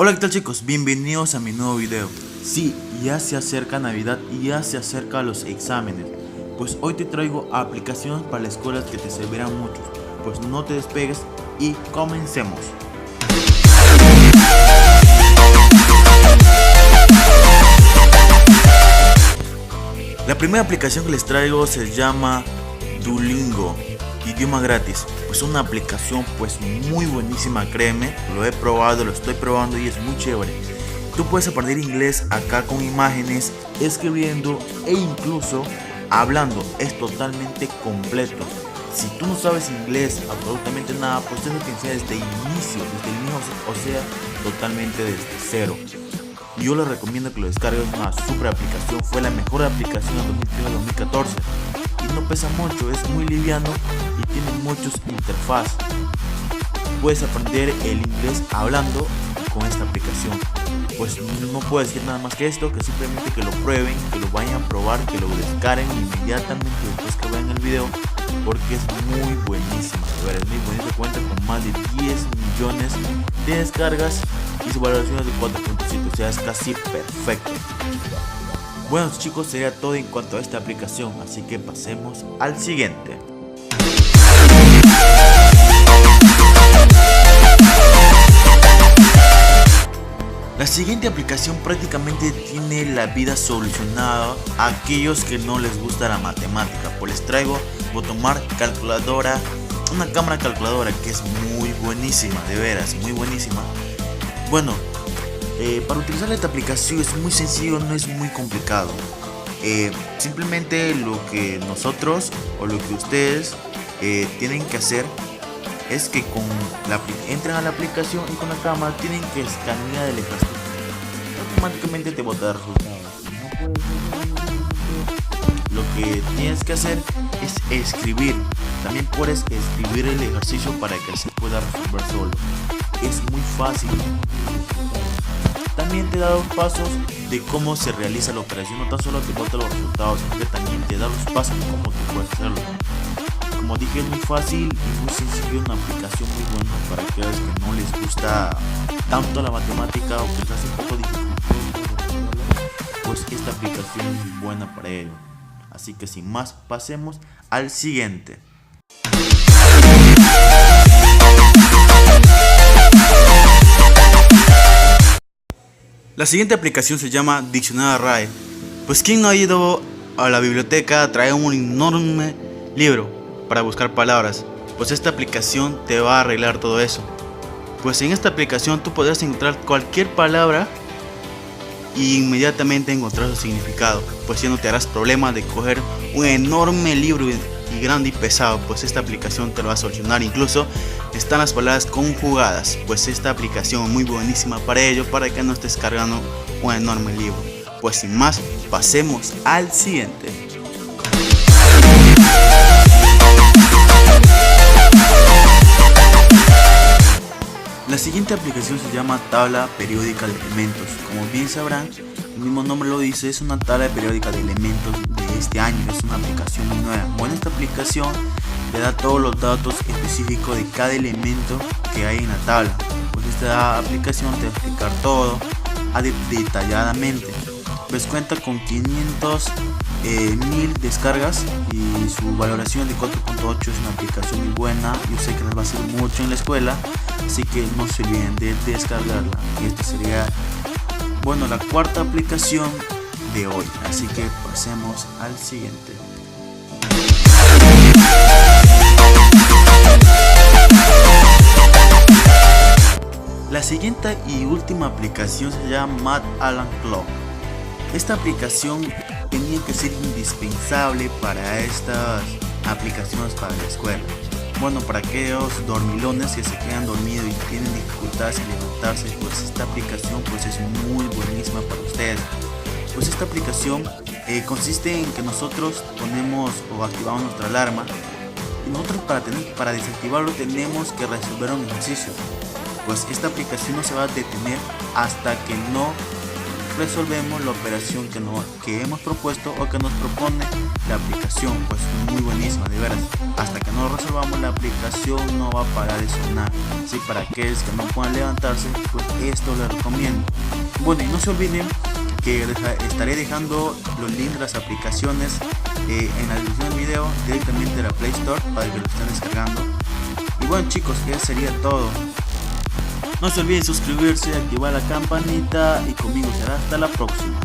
Hola, ¿qué tal chicos? Bienvenidos a mi nuevo video. Sí, ya se acerca Navidad y ya se acerca los exámenes. Pues hoy te traigo aplicaciones para la escuela que te servirán mucho. Pues no te despegues y comencemos. La primera aplicación que les traigo se llama Duolingo, idioma gratis. Pues una aplicación pues muy buenísima, créeme, lo he probado, lo estoy probando y es muy chévere. Tú puedes aprender inglés acá con imágenes, escribiendo e incluso hablando, es totalmente completo. Si tú no sabes inglés, absolutamente nada, pues tienes que iniciar desde el inicio, o sea, totalmente desde cero. Yo les recomiendo que lo descargues, es una super aplicación, fue la mejor aplicación en 2013-2014 y no pesa mucho, es muy liviano y tiene muchos interfaz. Puedes aprender el inglés hablando con esta aplicación. Pues no puedo decir nada más que esto, que simplemente que lo prueben, que lo vayan a probar, que lo descarguen inmediatamente después que vean el video, porque es muy buenísima, de verdad, es muy bonito, cuenta con más de 10 millones de descargas y su valoración es de 4.7, o sea, es casi perfecto. Bueno chicos, sería todo en cuanto a esta aplicación, así que pasemos al siguiente. La siguiente aplicación prácticamente tiene la vida solucionada a aquellos que no les gusta la matemática. Pues les traigo Botomar calculadora, una cámara calculadora que es muy buenísima, de veras, muy buenísima. Bueno, para utilizar esta aplicación es muy sencillo, no es muy complicado. Simplemente lo que nosotros o lo que ustedes tienen que hacer es que entran a la aplicación y con la cámara tienen que escanear el ejercicio. Automáticamente te bota resultados. Lo que tienes que hacer es escribir. También puedes escribir el ejercicio para que se pueda resolver solo. Es muy fácil. También te da los pasos de cómo se realiza la operación. No tan solo te bota los resultados, sino que también te da los pasos de cómo tú puedes hacerlo. Como dije, es muy fácil y muy sencillo, una aplicación muy buena para aquellos que no les gusta tanto la matemática o que les hace un poco difícil, pues esta aplicación es muy buena para ello. Así que sin más, pasemos al siguiente. La siguiente aplicación se llama Diccionario RAE. Pues quien no ha ido a la biblioteca, trae un enorme libro para buscar palabras, pues esta aplicación te va a arreglar todo eso. Pues en esta aplicación tú podrás encontrar cualquier palabra e inmediatamente encontrar su significado, pues ya no te harás problema de coger un enorme libro y grande y pesado, pues esta aplicación te lo va a solucionar. Incluso están las palabras conjugadas, pues esta aplicación es muy buenísima para ello, para que no estés cargando un enorme libro. Pues sin más, pasemos al siguiente. La siguiente aplicación se llama Tabla Periódica de Elementos. Como bien sabrán, el mismo nombre lo dice, es una tabla periódica de elementos de este año, es una aplicación muy nueva. Bueno, esta aplicación te da todos los datos específicos de cada elemento que hay en la tabla. Pues esta aplicación te va a explicar todo detalladamente. Pues cuenta con 500.000 descargas y su valoración de 4.8, es una aplicación muy buena. Yo sé que les va a servir mucho en la escuela, así que no se olviden de descargarla. Y esta sería, bueno, la cuarta aplicación de hoy, así que pasemos al siguiente. La siguiente y última aplicación se llama Math Alarm Clock. Esta aplicación tenía que ser indispensable para estas aplicaciones para la escuela. Bueno, para aquellos dormilones que se quedan dormidos y tienen dificultades en levantarse, pues esta aplicación pues es muy buenísima para ustedes. Pues esta aplicación consiste en que nosotros ponemos o activamos nuestra alarma y nosotros para desactivarlo tenemos que resolver un ejercicio. Pues esta aplicación no se va a detener hasta que no resolvemos la operación que hemos propuesto o que nos propone la aplicación. Pues muy buenísima, de veras. Hasta que no resolvamos, la aplicación no va a parar de sonar. Sí, para aquellos que no puedan levantarse, pues esto les recomiendo. Bueno, y no se olviden que estaré dejando los links de las aplicaciones en la descripción del video, directamente de la Play Store, para que lo estén descargando. Y bueno chicos, eso sería todo. No se olviden suscribirse, activar la campanita y conmigo será hasta la próxima.